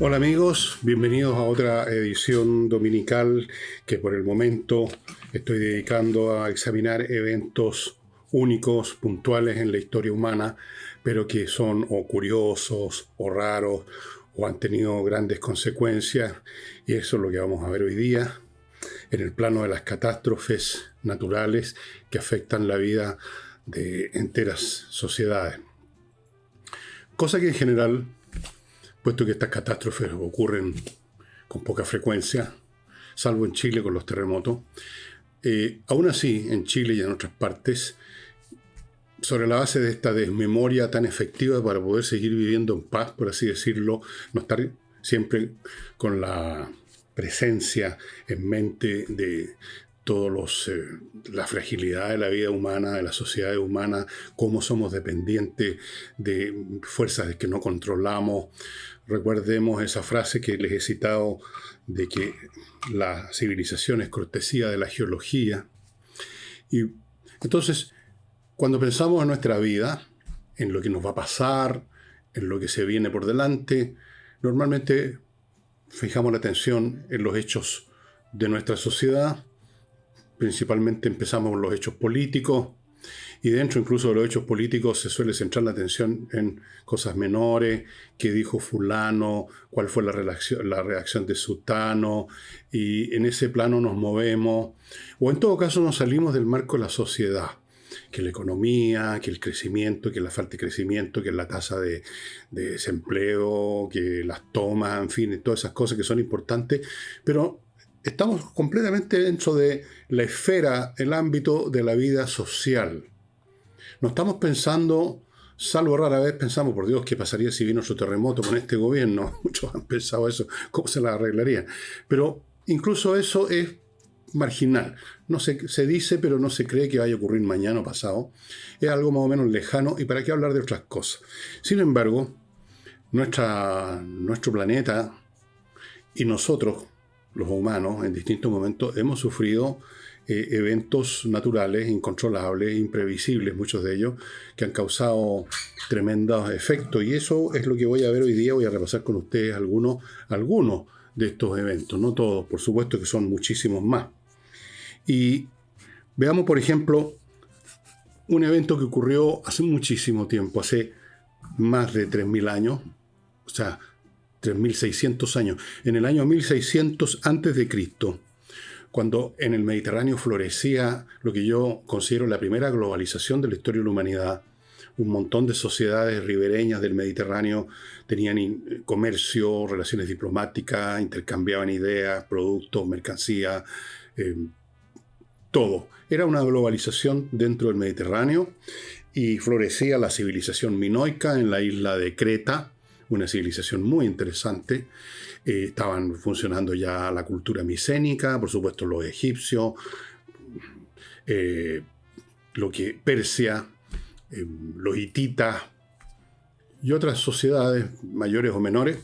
Hola amigos, bienvenidos a otra edición dominical que por el momento estoy dedicando a examinar eventos únicos, puntuales en la historia humana, pero que son o curiosos o raros o han tenido grandes consecuencias. Y eso es lo que vamos a ver hoy día en el plano de las catástrofes naturales que afectan la vida de enteras sociedades. Cosa que en general, puesto que estas catástrofes ocurren con poca frecuencia, salvo en Chile con los terremotos, aún así en Chile y en otras partes, sobre la base de esta desmemoria tan efectiva para poder seguir viviendo en paz, por así decirlo, no estar siempre con la presencia en mente de todos la fragilidad de la vida humana, de la sociedad humana, cómo somos dependientes de fuerzas que no controlamos. Recordemos esa frase que les he citado de que la civilización es cortesía de la geología. Y entonces, cuando pensamos en nuestra vida, en lo que nos va a pasar, en lo que se viene por delante, normalmente fijamos la atención en los hechos de nuestra sociedad. Principalmente empezamos con los hechos políticos, y dentro incluso de los hechos políticos se suele centrar la atención en cosas menores, qué dijo fulano, cuál fue la reacción de sutano, y en ese plano nos movemos, o en todo caso nos salimos del marco de la sociedad, que la economía, que el crecimiento, que la falta de crecimiento, que la tasa de desempleo, que las tomas, en fin, todas esas cosas que son importantes, pero estamos completamente dentro de la esfera, el ámbito de la vida social. No estamos pensando, salvo rara vez pensamos, por Dios, ¿qué pasaría si viene otro terremoto con este gobierno? Muchos han pensado eso, ¿cómo se la arreglarían? Pero incluso eso es marginal. No se dice, pero no se cree que vaya a ocurrir mañana o pasado. Es algo más o menos lejano, y para qué hablar de otras cosas. Sin embargo, nuestro planeta y nosotros, los humanos, en distintos momentos hemos sufrido eventos naturales incontrolables, imprevisibles, muchos de ellos, que han causado tremendos efectos. Y eso es lo que voy a ver hoy día. Voy a repasar con ustedes algunos de estos eventos. No todos, por supuesto que son muchísimos más. Y veamos, por ejemplo, un evento que ocurrió hace muchísimo tiempo, hace más de 3.000 años, o sea, 3.600 años, en el año 1600 a.C., cuando en el Mediterráneo florecía lo que yo considero la primera globalización de la historia de la humanidad. Un montón de sociedades ribereñas del Mediterráneo tenían comercio, relaciones diplomáticas, intercambiaban ideas, productos, mercancías, todo. Era una globalización dentro del Mediterráneo, y florecía la civilización minoica en la isla de Creta, una civilización muy interesante. Estaban funcionando ya la cultura micénica, por supuesto los egipcios, Persia, los hititas y otras sociedades mayores o menores.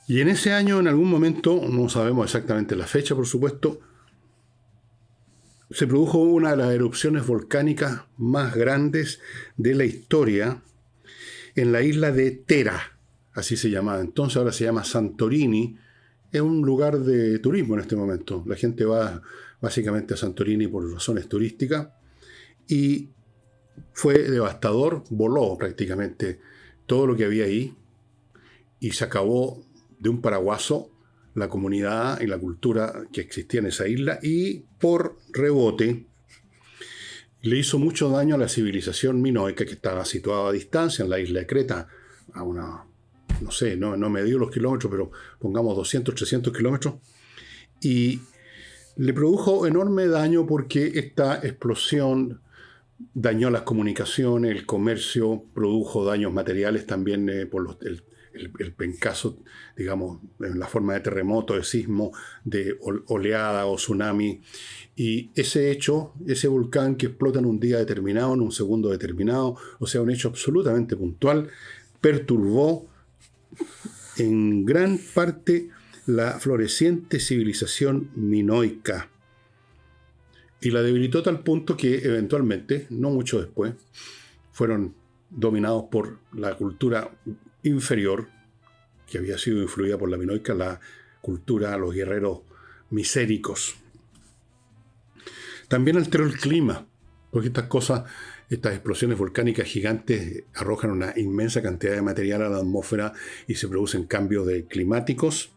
Y en ese año, en algún momento, no sabemos exactamente la fecha, por supuesto, se produjo una de las erupciones volcánicas más grandes de la historia en la isla de Tera, así se llamaba entonces, ahora se llama Santorini. Es un lugar de turismo en este momento. La gente va básicamente a Santorini por razones turísticas, y fue devastador, voló prácticamente todo lo que había ahí, y se acabó de un paraguaso la comunidad y la cultura que existía en esa isla, y por rebote le hizo mucho daño a la civilización minoica, que estaba situada a distancia en la isla de Creta, a una, no sé, no me dio los kilómetros, pero pongamos 200, 300 kilómetros, y le produjo enorme daño porque esta explosión dañó las comunicaciones, el comercio, produjo daños materiales también por el pencazo, digamos, en la forma de terremoto, de sismo, de oleada o tsunami. Y ese hecho, ese volcán que explota en un día determinado, en un segundo determinado, o sea, un hecho absolutamente puntual, perturbó en gran parte la floreciente civilización minoica, y la debilitó a tal punto que eventualmente, no mucho después, fueron dominados por la cultura inferior, que había sido influida por la minoica, la cultura, los guerreros miséricos. También alteró el clima, porque estas explosiones volcánicas gigantes arrojan una inmensa cantidad de material a la atmósfera y se producen cambios climáticos,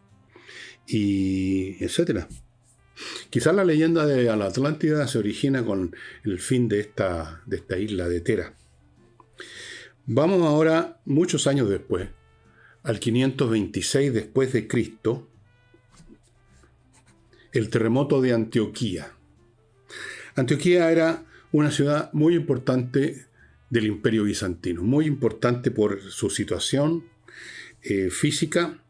y etcétera. Quizás la leyenda de la Atlántida se origina con el fin de esta isla de Tera. Vamos ahora, muchos años después, al 526 después de Cristo, el terremoto de Antioquía. Antioquía era una ciudad muy importante del Imperio Bizantino, muy importante por su situación física.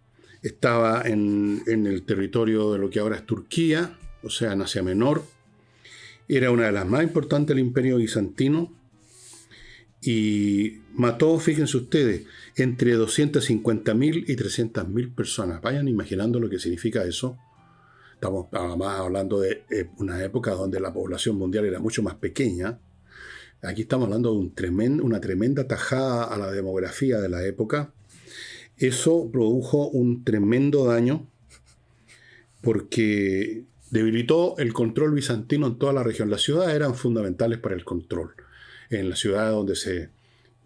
Estaba en el territorio de lo que ahora es Turquía, o sea, en Asia Menor. Era una de las más importantes del Imperio Bizantino y mató, fíjense ustedes, entre 250.000 y 300.000 personas. Vayan imaginando lo que significa eso. Estamos además hablando de una época donde la población mundial era mucho más pequeña. Aquí estamos hablando de una tremenda tajada a la demografía de la época. Eso produjo un tremendo daño porque debilitó el control bizantino en toda la región. Las ciudades eran fundamentales para el control. En las ciudades donde se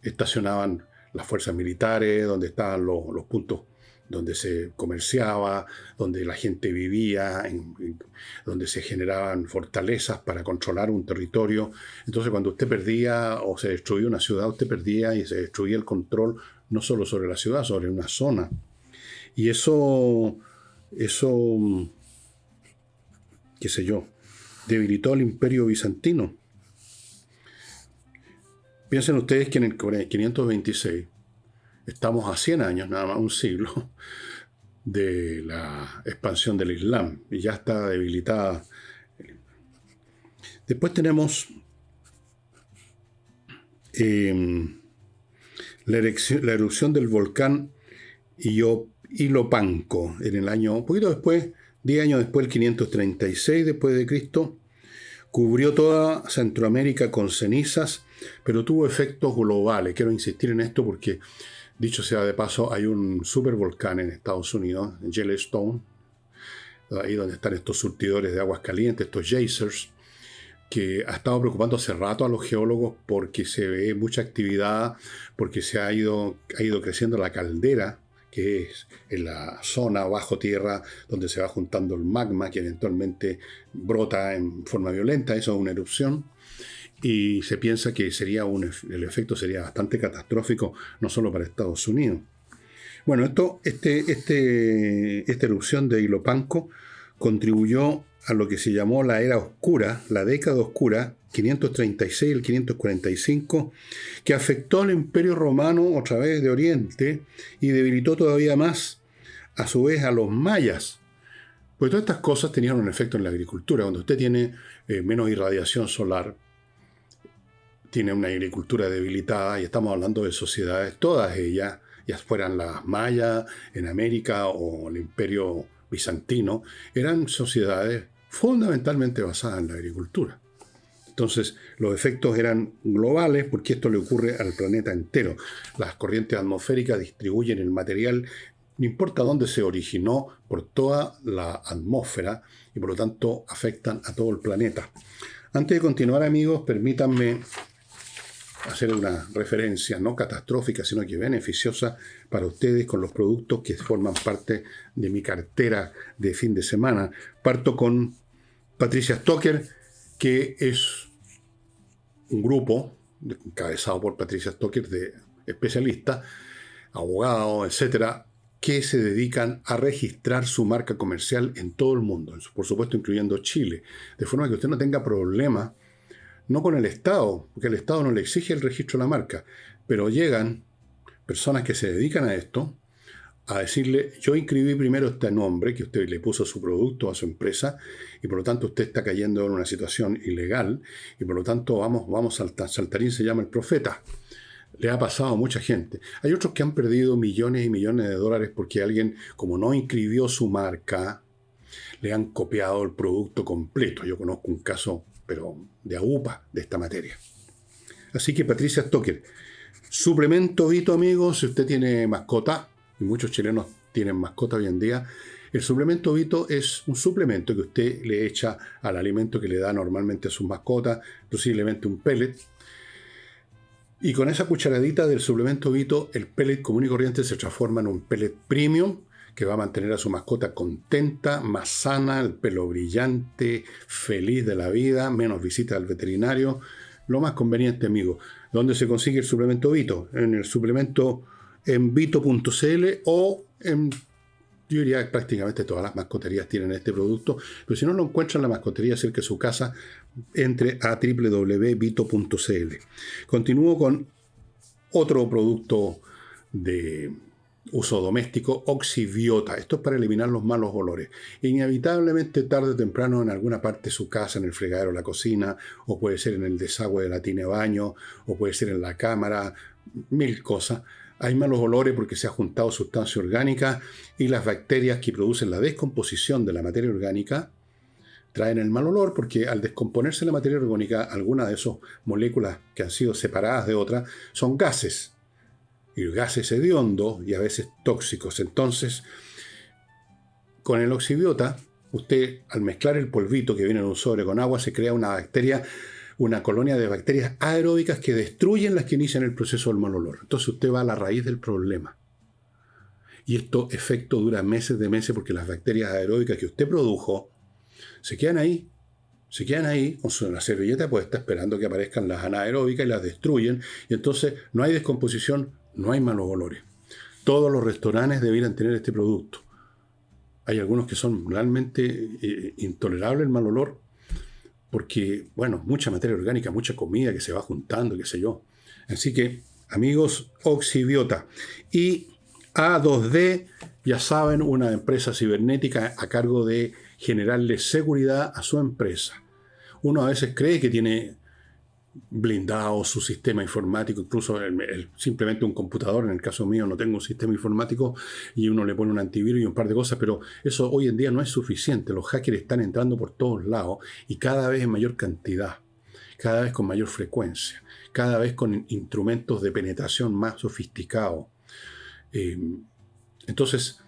estacionaban las fuerzas militares, donde estaban los puntos donde se comerciaba, donde la gente vivía, donde se generaban fortalezas para controlar un territorio. Entonces, cuando usted perdía o se destruía una ciudad, usted perdía y se destruía el control no solo sobre la ciudad, sobre una zona. Y eso, qué sé yo, debilitó al Imperio Bizantino. Piensen ustedes que en el 526 estamos a 100 años, nada más un siglo, de la expansión del Islam, y ya está debilitada. Después tenemos la erupción del volcán Ilopanco en el año, un poquito después, 10 años después, el 536 después de Cristo, cubrió toda Centroamérica con cenizas, pero tuvo efectos globales. Quiero insistir en esto porque, dicho sea de paso, hay un supervolcán en Estados Unidos, en Yellowstone, ahí donde están estos surtidores de aguas calientes, estos geysers, que ha estado preocupando hace rato a los geólogos porque se ve mucha actividad, porque ha ido creciendo la caldera, que es en la zona bajo tierra donde se va juntando el magma, que eventualmente brota en forma violenta. Eso es una erupción. Y se piensa que el efecto sería bastante catastrófico, no solo para Estados Unidos. Bueno, esta erupción de Ilopanco contribuyó a lo que se llamó la Era Oscura, la década oscura, 536 al 545, que afectó al Imperio Romano otra vez de Oriente y debilitó todavía más, a su vez, a los mayas. Pues todas estas cosas tenían un efecto en la agricultura. Cuando usted tiene menos irradiación solar, tiene una agricultura debilitada, y estamos hablando de sociedades, todas ellas, ya fueran las mayas en América o el Imperio Bizantino, eran sociedades fundamentalmente basadas en la agricultura. Entonces, los efectos eran globales porque esto le ocurre al planeta entero. Las corrientes atmosféricas distribuyen el material, no importa dónde se originó, por toda la atmósfera, y por lo tanto afectan a todo el planeta. Antes de continuar, amigos, permítanme hacer una referencia no catastrófica, sino que beneficiosa para ustedes con los productos que forman parte de mi cartera de fin de semana. Parto con Patricia Stocker, que es un grupo encabezado por Patricia Stocker de especialistas, abogados, etcétera, que se dedican a registrar su marca comercial en todo el mundo, por supuesto incluyendo Chile, de forma que usted no tenga problemas, no con el Estado, porque el Estado no le exige el registro de la marca, pero llegan personas que se dedican a esto a decirle: yo inscribí primero este nombre que usted le puso a su producto, a su empresa, y por lo tanto usted está cayendo en una situación ilegal, y por lo tanto saltarín se llama el profeta. Le ha pasado a mucha gente. Hay otros que han perdido millones y millones de dólares porque alguien, como no inscribió su marca, le han copiado el producto completo. Yo conozco un caso, pero de agupa, de esta materia. Así que Patricia Stocker, suplemento Vito, amigos, si usted tiene mascota, y muchos chilenos tienen mascota hoy en día, el suplemento Vito es un suplemento que usted le echa al alimento que le da normalmente a sus mascotas, posiblemente un pellet. Y con esa cucharadita del suplemento Vito, el pellet común y corriente se transforma en un pellet premium que va a mantener a su mascota contenta, más sana, el pelo brillante, feliz de la vida, menos visitas al veterinario. Lo más conveniente, amigo. ¿Dónde se consigue el suplemento Vito? En el suplemento en vito.cl o en, yo diría que prácticamente todas las mascoterías tienen este producto, pero si no lo encuentran en la mascotería cerca de su casa, entre a www.vito.cl. Continúo con otro producto de uso doméstico, Oxibiota. Esto es para eliminar los malos olores. Inevitablemente, tarde o temprano, en alguna parte de su casa, en el fregadero, la cocina, o puede ser en el desagüe de la tina de baño, o puede ser en la cámara, mil cosas. Hay malos olores porque se ha juntado sustancia orgánica y las bacterias que producen la descomposición de la materia orgánica traen el mal olor porque al descomponerse la materia orgánica, algunas de esas moléculas que han sido separadas de otras son gases. Y gases hediondos y a veces tóxicos. Entonces, con el Oxibiota, usted al mezclar el polvito que viene en un sobre con agua, se crea una bacteria, una colonia de bacterias aeróbicas que destruyen las que inician el proceso del mal olor. Entonces usted va a la raíz del problema. Y esto efecto dura meses de meses porque las bacterias aeróbicas que usted produjo se quedan ahí con una servilleta, pues está esperando que aparezcan las anaeróbicas y las destruyen. Y entonces no hay descomposición, no hay malos olores. Todos los restaurantes debieran tener este producto. Hay algunos que son realmente intolerables el mal olor, porque, bueno, mucha materia orgánica, mucha comida que se va juntando, qué sé yo. Así que, amigos, Oxibiota. Y A2D, ya saben, una empresa cibernética a cargo de generarle seguridad a su empresa. Uno a veces cree que tiene blindado su sistema informático, incluso simplemente un computador. En el caso mío no tengo un sistema informático y uno le pone un antivirus y un par de cosas, pero eso hoy en día no es suficiente. Los hackers están entrando por todos lados y cada vez en mayor cantidad, cada vez con mayor frecuencia, cada vez con instrumentos de penetración más sofisticados. Entonces,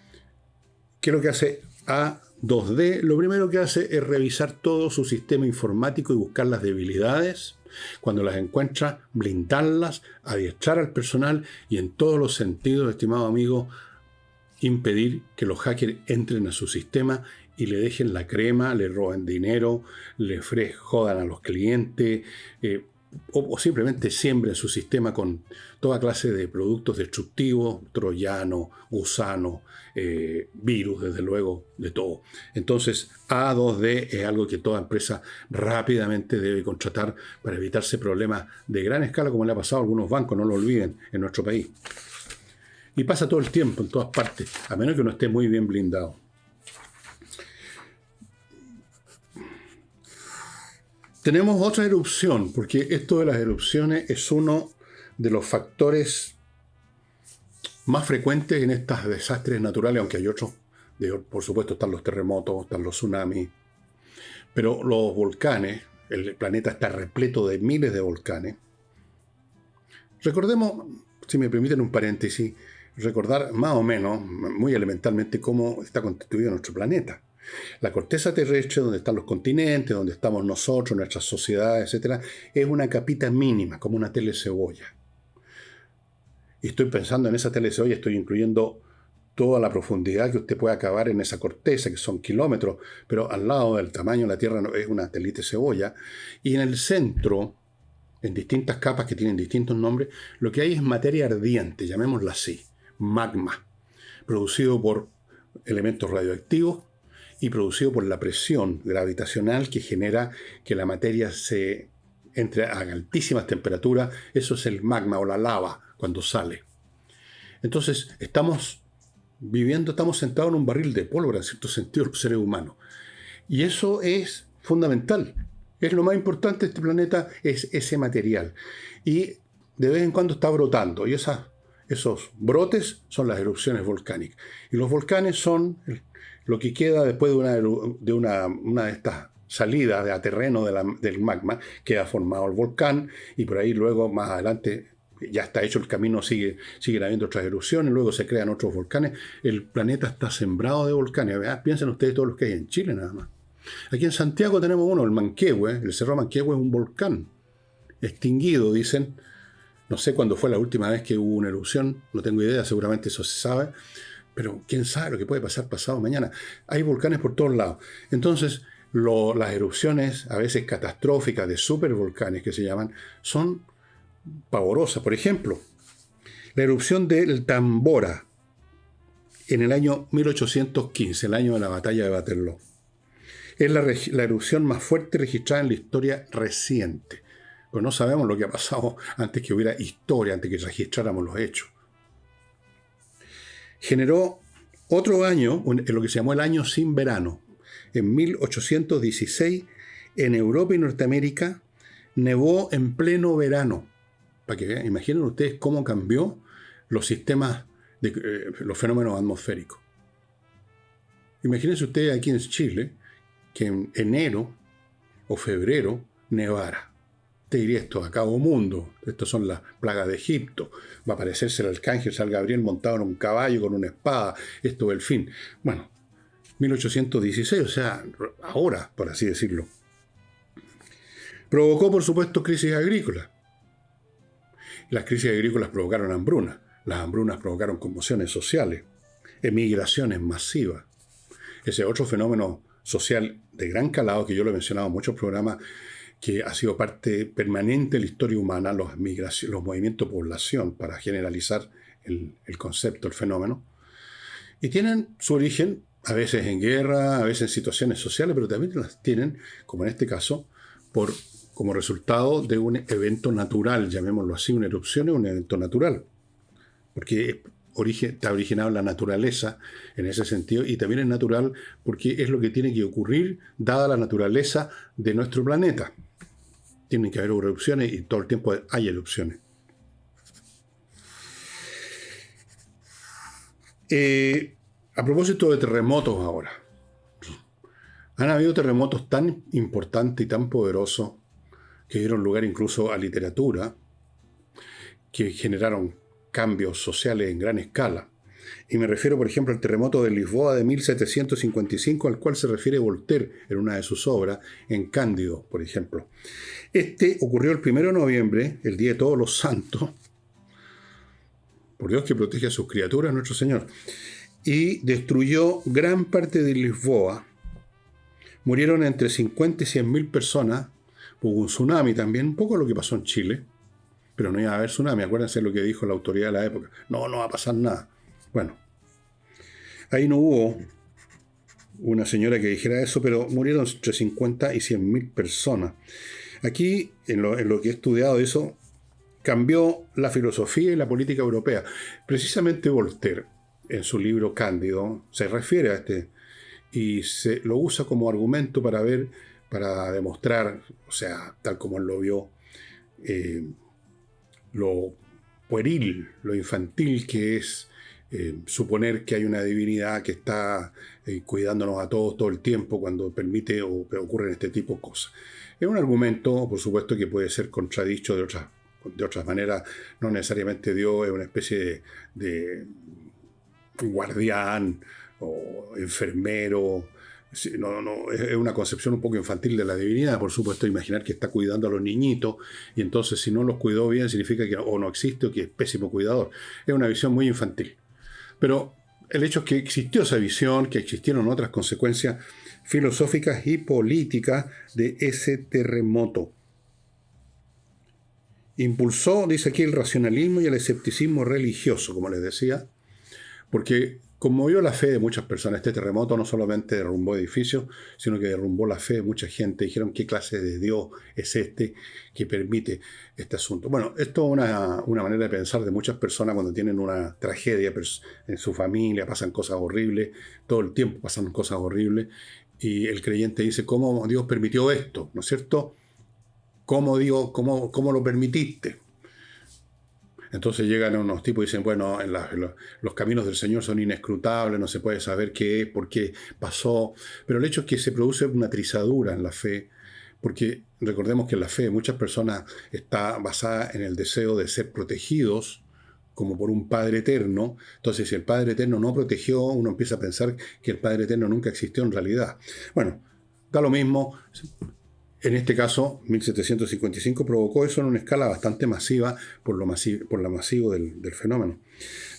¿qué es lo que hace A2D? Lo primero que hace es revisar todo su sistema informático y buscar las debilidades. Cuando las encuentra, blindarlas, adiestrar al personal y en todos los sentidos, estimado amigo, impedir que los hackers entren a su sistema y le dejen la crema, le roben dinero, le jodan a los clientes, o simplemente siembren su sistema con toda clase de productos destructivos, troyanos, gusanos, virus, desde luego, de todo. Entonces, A2D es algo que toda empresa rápidamente debe contratar para evitarse problemas de gran escala, como le ha pasado a algunos bancos, no lo olviden, en nuestro país. Y pasa todo el tiempo, en todas partes, a menos que uno esté muy bien blindado. Tenemos otra erupción, porque esto de las erupciones es uno de los factores más frecuentes en estos desastres naturales, aunque hay otros. Por supuesto están los terremotos, están los tsunamis, pero los volcanes, el planeta está repleto de miles de volcanes. Recordemos, si me permiten un paréntesis, recordar más o menos, muy elementalmente, cómo está constituido nuestro planeta. La corteza terrestre, donde están los continentes, donde estamos nosotros, nuestras sociedades, etc., es una capita mínima, como una telecebolla. Y estoy pensando en esa telecebolla, estoy incluyendo toda la profundidad que usted puede acabar en esa corteza, que son kilómetros, pero al lado del tamaño de la Tierra es una telite cebolla. Y en el centro, en distintas capas que tienen distintos nombres, lo que hay es materia ardiente, llamémosla así, magma, producido por elementos radioactivos, y producido por la presión gravitacional que genera que la materia se entre a altísimas temperaturas. Eso es el magma o la lava cuando sale. Entonces, estamos sentados en un barril de pólvora, en cierto sentido, los seres humanos. Y eso es fundamental. Es lo más importante de este planeta, es ese material. Y de vez en cuando está brotando. Y esos brotes son las erupciones volcánicas. Y los volcanes son lo que queda después de una de estas salidas a terreno del magma, queda formado el volcán y por ahí luego más adelante ya está hecho el camino, siguen habiendo otras erupciones, luego se crean otros volcanes. El planeta está sembrado de volcanes. Piensen ustedes todos los que hay en Chile nada más. Aquí en Santiago tenemos uno, el Manquehue. El Cerro Manquehue es un volcán extinguido, dicen. No sé cuándo fue la última vez que hubo una erupción, no tengo idea, seguramente eso se sabe, pero quién sabe lo que puede pasar pasado mañana. Hay volcanes por todos lados. Entonces, las erupciones, a veces catastróficas, de supervolcanes que se llaman, son pavorosas. Por ejemplo, la erupción del Tambora en el año 1815, el año de la batalla de Waterloo. Es la erupción más fuerte registrada en la historia reciente. Pero no sabemos lo que ha pasado antes que hubiera historia, antes que registráramos los hechos. Generó otro año, lo que se llamó el año sin verano. En 1816, en Europa y Norteamérica, nevó en pleno verano. Para que vean, imaginen ustedes cómo cambió los sistemas, los fenómenos atmosféricos. Imagínense ustedes aquí en Chile, que en enero o febrero nevara. Te diría esto, acabo mundo. Estas son las plagas de Egipto. Va a aparecerse el arcángel San Gabriel montado en un caballo con una espada. Esto es el fin. Bueno, 1816, o sea, ahora, por así decirlo. Provocó, por supuesto, crisis agrícolas. Las crisis agrícolas provocaron hambrunas. Las hambrunas provocaron conmociones sociales, emigraciones masivas. Ese otro fenómeno social de gran calado, que yo lo he mencionado en muchos programas, que ha sido parte permanente de la historia humana, los movimientos de población, para generalizar el concepto, el fenómeno. Y tienen su origen, a veces en guerra, a veces en situaciones sociales, pero también las tienen, como en este caso, como resultado de un evento natural, llamémoslo así. Una erupción es un evento natural, porque está originado en la naturaleza en ese sentido, y también es natural porque es lo que tiene que ocurrir dada la naturaleza de nuestro planeta. Tienen que haber erupciones y todo el tiempo hay erupciones. A propósito de terremotos ahora. Han habido terremotos tan importantes y tan poderosos que dieron lugar incluso a literatura, que generaron cambios sociales en gran escala. Y me refiero, por ejemplo, al terremoto de Lisboa de 1755, al cual se refiere Voltaire en una de sus obras, en Cándido, por ejemplo. Este ocurrió el 1 de noviembre, el Día de Todos los Santos, por Dios que protege a sus criaturas, nuestro Señor, y destruyó gran parte de Lisboa. Murieron entre 50 y 100.000 personas. Hubo un tsunami también, un poco lo que pasó en Chile, pero no iba a haber tsunami. Acuérdense lo que dijo la autoridad de la época. No va a pasar nada. Bueno, ahí no hubo una señora que dijera eso, pero murieron entre 50 y 100.000 personas. Aquí, en lo que he estudiado eso, cambió la filosofía y la política europea. Precisamente Voltaire, en su libro Cándido, se refiere a y lo usa como argumento para demostrar, o sea, tal como él lo vio, lo pueril, lo infantil que es suponer que hay una divinidad que está cuidándonos a todos todo el tiempo cuando permite o ocurren este tipo de cosas. Es un argumento, por supuesto, que puede ser contradicho de otras maneras. No necesariamente Dios es una especie de guardián o enfermero. No, es una concepción un poco infantil de la divinidad, por supuesto, imaginar que está cuidando a los niñitos y entonces si no los cuidó bien significa que o no existe o que es pésimo cuidador. Es una visión muy infantil. Pero el hecho es que existió esa visión, que existieron otras consecuencias filosóficas y políticas de ese terremoto. Impulsó, dice aquí, el racionalismo y el escepticismo religioso, como les decía, porque conmovió la fe de muchas personas. Este terremoto no solamente derrumbó edificios, sino que derrumbó la fe de mucha gente. Dijeron, ¿qué clase de Dios es este que permite este asunto? Bueno, esto es una manera de pensar de muchas personas cuando tienen una tragedia en su familia, pasan cosas horribles, todo el tiempo pasan cosas horribles, y el creyente dice, ¿cómo Dios permitió esto? ¿No es cierto? ¿Cómo lo permitiste? Entonces llegan unos tipos y dicen, bueno, los caminos del Señor son inescrutables, no se puede saber qué es, por qué pasó. Pero el hecho es que se produce una trizadura en la fe, porque recordemos que la fe de muchas personas está basada en el deseo de ser protegidos como por un Padre Eterno. Entonces, si el Padre Eterno no protegió, uno empieza a pensar que el Padre Eterno nunca existió en realidad. Bueno, da lo mismo. En este caso, 1755 provocó eso en una escala bastante masiva por lo masivo del fenómeno.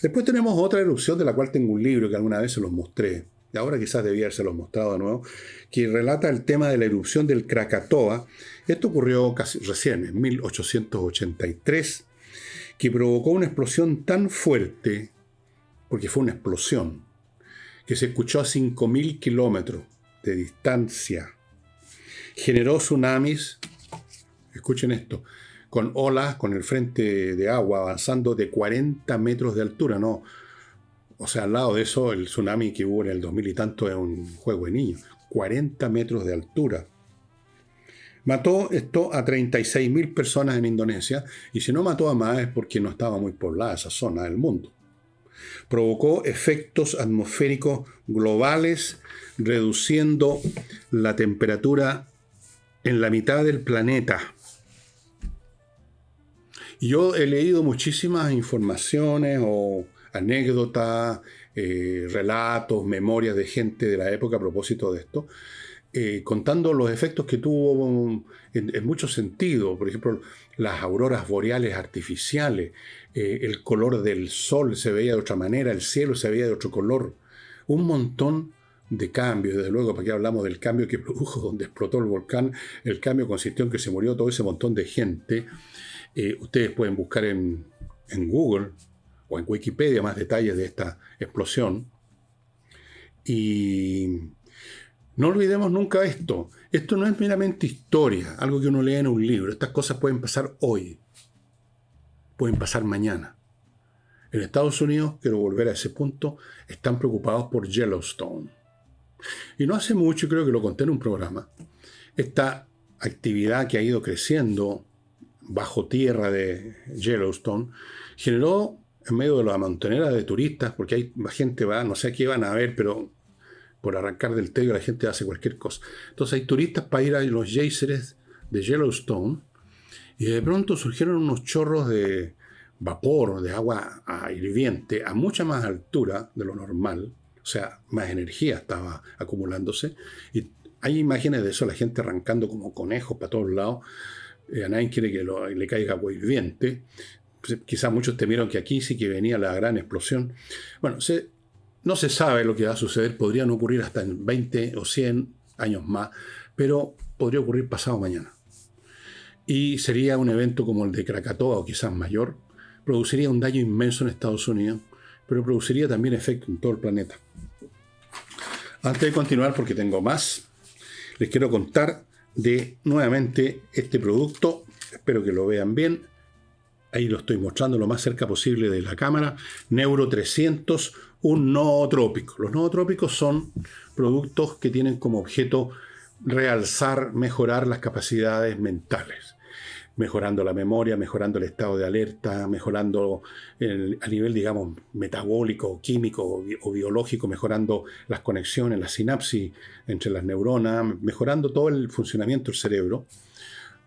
Después tenemos otra erupción de la cual tengo un libro que alguna vez se los mostré, y ahora quizás debía habérselos mostrado de nuevo, que relata el tema de la erupción del Krakatoa. Esto ocurrió casi recién, en 1883, que provocó una explosión tan fuerte, porque fue una explosión, que se escuchó a 5.000 kilómetros de distancia. Generó tsunamis, escuchen esto, con olas, con el frente de agua avanzando de 40 metros de altura, ¿no? O sea, al lado de eso, el tsunami que hubo en el 2000 y tanto es un juego de niños. 40 metros de altura. Mató esto a 36.000 personas en Indonesia, y si no mató a más es porque no estaba muy poblada esa zona del mundo. Provocó efectos atmosféricos globales, reduciendo la temperatura en la mitad del planeta. Y yo he leído muchísimas informaciones o anécdotas, relatos, memorias de gente de la época a propósito de esto, contando los efectos que tuvo en muchos sentidos. Por ejemplo, las auroras boreales artificiales, el color del sol se veía de otra manera, el cielo se veía de otro color. Un montón de cambios, desde luego, para qué hablamos del cambio que produjo donde explotó el volcán. El cambio consistió en que se murió todo ese montón de gente. Ustedes pueden buscar en Google o en Wikipedia más detalles de esta explosión. Y no olvidemos nunca esto. Esto no es meramente historia, algo que uno lee en un libro. Estas cosas pueden pasar hoy, pueden pasar mañana. En Estados Unidos, quiero volver a ese punto, están preocupados por Yellowstone. Y no hace mucho, creo que lo conté en un programa, esta actividad que ha ido creciendo bajo tierra de Yellowstone generó, en medio de la montonera de turistas, porque hay gente va, no sé qué van a ver, pero por arrancar del tedio la gente hace cualquier cosa. Entonces hay turistas para ir a los géiseres de Yellowstone, y de pronto surgieron unos chorros de vapor, de agua hirviente, a mucha más altura de lo normal. O sea, más energía estaba acumulándose. Y hay imágenes de eso, la gente arrancando como conejos para todos lados. A nadie quiere que le caiga agua hirviente. Pues, quizás muchos temieron que aquí sí que venía la gran explosión. Bueno, no se sabe lo que va a suceder. Podría no ocurrir hasta en 20 o 100 años más, pero podría ocurrir pasado mañana. Y sería un evento como el de Krakatoa, o quizás mayor. Produciría un daño inmenso en Estados Unidos, pero produciría también efecto en todo el planeta. Antes de continuar, porque tengo más, les quiero contar de nuevamente este producto. Espero que lo vean bien. Ahí lo estoy mostrando lo más cerca posible de la cámara. Neuro 300, un nootrópico. Los nootrópicos son productos que tienen como objeto realzar, mejorar las capacidades mentales. Mejorando la memoria, mejorando el estado de alerta, mejorando a nivel, digamos, metabólico, químico o biológico, mejorando las conexiones, la sinapsis entre las neuronas, mejorando todo el funcionamiento del cerebro,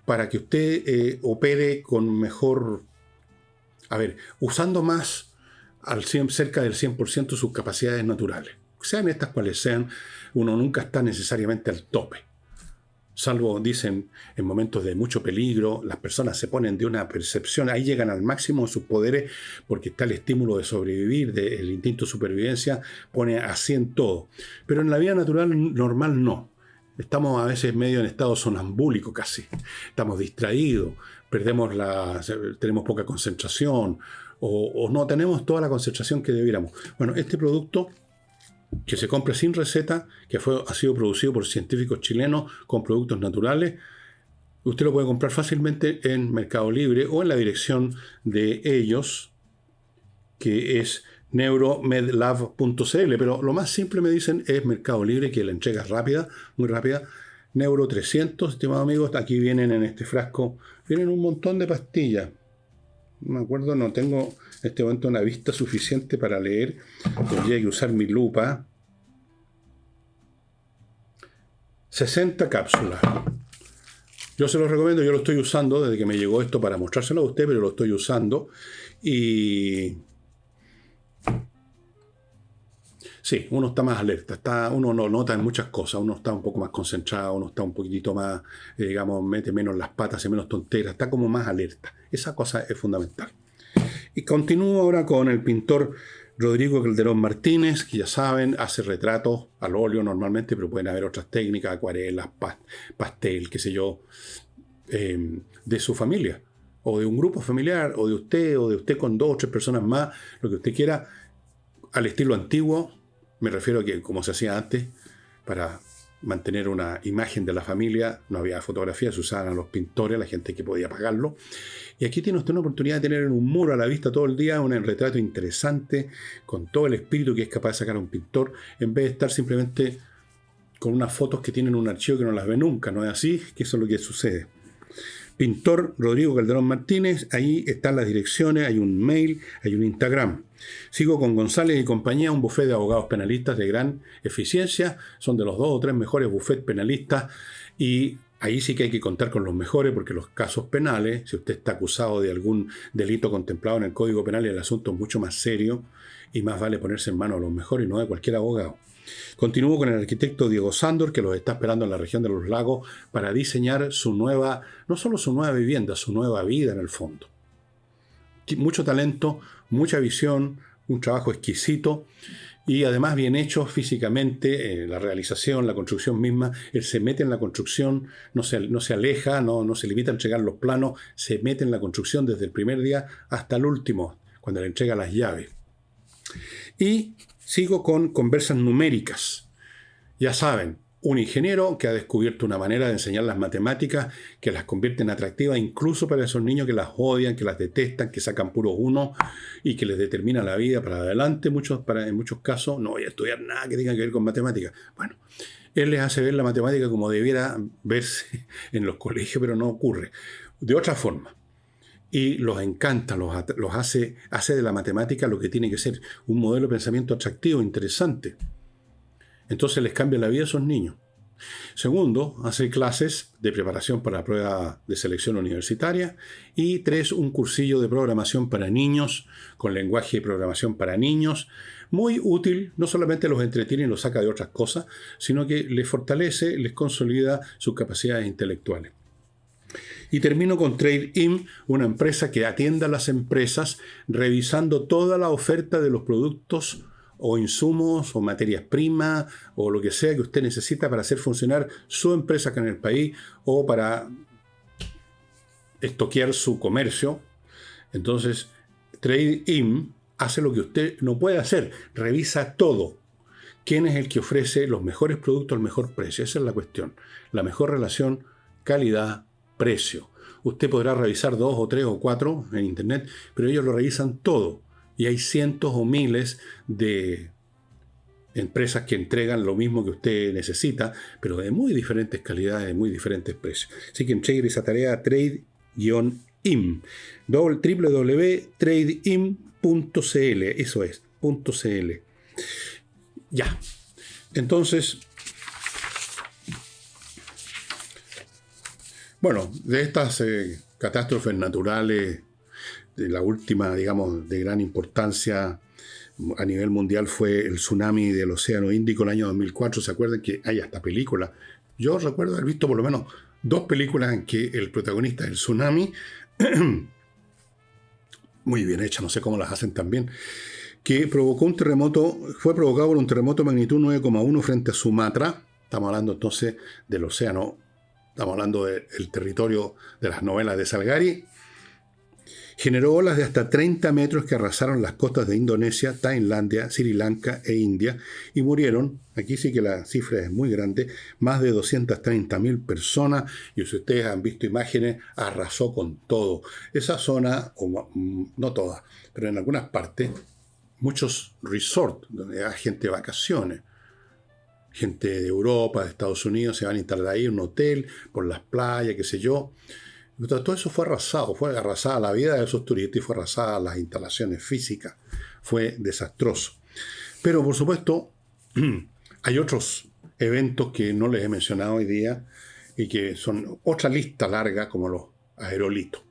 para que usted opere con mejor, usando más cerca del 100% sus capacidades naturales. Sean estas cuales sean, uno nunca está necesariamente al tope. Salvo, dicen, en momentos de mucho peligro, las personas se ponen de una percepción, ahí llegan al máximo de sus poderes, porque está el estímulo de sobrevivir, el instinto de supervivencia, pone así en todo. Pero en la vida natural normal no. Estamos a veces medio en estado sonambúlico casi. Estamos distraídos, tenemos poca concentración, o no tenemos toda la concentración que debiéramos. Bueno, este producto, que se compra sin receta, que ha sido producido por científicos chilenos con productos naturales, usted lo puede comprar fácilmente en Mercado Libre o en la dirección de ellos, que es neuromedlab.cl, pero lo más simple, me dicen, es Mercado Libre, que la entrega es rápida, muy rápida. Neuro 300, estimados amigos, aquí vienen en este frasco, vienen un montón de pastillas. No me acuerdo, no tengo en este momento una vista suficiente para leer. Tendría que usar mi lupa. 60 cápsulas. Yo se los recomiendo, yo lo estoy usando desde que me llegó esto para mostrárselo a usted, pero lo estoy usando. Y sí, uno está más alerta, uno no nota en muchas cosas, uno está un poco más concentrado, uno está un poquitito más, digamos, mete menos las patas y menos tonteras, está como más alerta. Esa cosa es fundamental. Y continúo ahora con el pintor Rodrigo Calderón Martínez, que ya saben, hace retratos al óleo normalmente, pero pueden haber otras técnicas, acuarelas, pastel, qué sé yo, de su familia, o de un grupo familiar, o de usted con 2 o 3 personas más, lo que usted quiera, al estilo antiguo. Me refiero a que, como se hacía antes, para mantener una imagen de la familia, no había fotografía, se usaban a los pintores, la gente que podía pagarlo. Y aquí tiene usted una oportunidad de tener en un muro a la vista todo el día un retrato interesante, con todo el espíritu que es capaz de sacar un pintor, en vez de estar simplemente con unas fotos que tienen un archivo que no las ve nunca. ¿No es así? Que eso es lo que sucede. Pintor Rodrigo Calderón Martínez, ahí están las direcciones, hay un mail, hay un Instagram. Sigo con González y compañía, un bufete de abogados penalistas de gran eficiencia, son de los 2 o 3 mejores bufetes penalistas y ahí sí que hay que contar con los mejores porque los casos penales, si usted está acusado de algún delito contemplado en el Código Penal, el asunto es mucho más serio y más vale ponerse en manos a los mejores y no de cualquier abogado. Continúo con el arquitecto Diego Sándor, que los está esperando en la región de los lagos para diseñar su nueva, no solo su nueva vivienda, su nueva vida en el fondo. Mucho talento, mucha visión, un trabajo exquisito y además bien hecho físicamente, la realización, la construcción misma. Él se mete en la construcción, no se aleja, no se limita a entregar los planos, se mete en la construcción desde el primer día hasta el último, cuando le entrega las llaves. Y sigo con conversas numéricas. Ya saben, un ingeniero que ha descubierto una manera de enseñar las matemáticas que las convierte en atractivas incluso para esos niños que las odian, que las detestan, que sacan puros uno y que les determina la vida para adelante. En muchos casos no voy a estudiar nada que tenga que ver con matemáticas. Bueno, él les hace ver la matemática como debiera verse en los colegios, pero no ocurre. De otra forma. Y los encanta, los hace de la matemática lo que tiene que ser un modelo de pensamiento atractivo, interesante. Entonces les cambia la vida a esos niños. Segundo, hace clases de preparación para la prueba de selección universitaria. Y 3, un cursillo de programación para niños, con lenguaje de programación para niños. Muy útil, no solamente los entretiene y los saca de otras cosas, sino que les fortalece, les consolida sus capacidades intelectuales. Y termino con TradeIn, una empresa que atiende a las empresas revisando toda la oferta de los productos o insumos o materias primas o lo que sea que usted necesita para hacer funcionar su empresa acá en el país o para estoquear su comercio. Entonces, TradeIn hace lo que usted no puede hacer, revisa todo. ¿Quién es el que ofrece los mejores productos al mejor precio? Esa es la cuestión. La mejor relación calidad-precio. Usted podrá revisar 2 o 3 o 4 en internet, pero ellos lo revisan todo. Y hay cientos o miles de empresas que entregan lo mismo que usted necesita, pero de muy diferentes calidades, de muy diferentes precios. Así que entregue esa tarea a Trade-IM. www.tradeim.cl. Eso es, .cl. Ya. Entonces, bueno, de estas catástrofes naturales, de la última, digamos, de gran importancia a nivel mundial fue el tsunami del Océano Índico el año 2004. ¿Se acuerdan que hay hasta películas? Yo recuerdo haber visto por lo menos 2 películas en que el protagonista del tsunami, muy bien hechas, no sé cómo las hacen también, que provocó un terremoto, fue provocado por un terremoto de magnitud 9,1 frente a Sumatra. Estamos hablando entonces del océano, estamos hablando del territorio de las novelas de Salgari. Generó olas de hasta 30 metros que arrasaron las costas de Indonesia, Tailandia, Sri Lanka e India y murieron, aquí sí que la cifra es muy grande, más de 230.000 personas y si ustedes han visto imágenes, arrasó con todo. Esa zona, no todas, pero en algunas partes, muchos resorts donde hay gente de vacaciones. Gente de Europa, de Estados Unidos, se van a instalar ahí en un hotel, por las playas, qué sé yo. Todo eso fue arrasada la vida de esos turistas y fue arrasada las instalaciones físicas. Fue desastroso. Pero, por supuesto, hay otros eventos que no les he mencionado hoy día y que son otra lista larga como los aerolitos.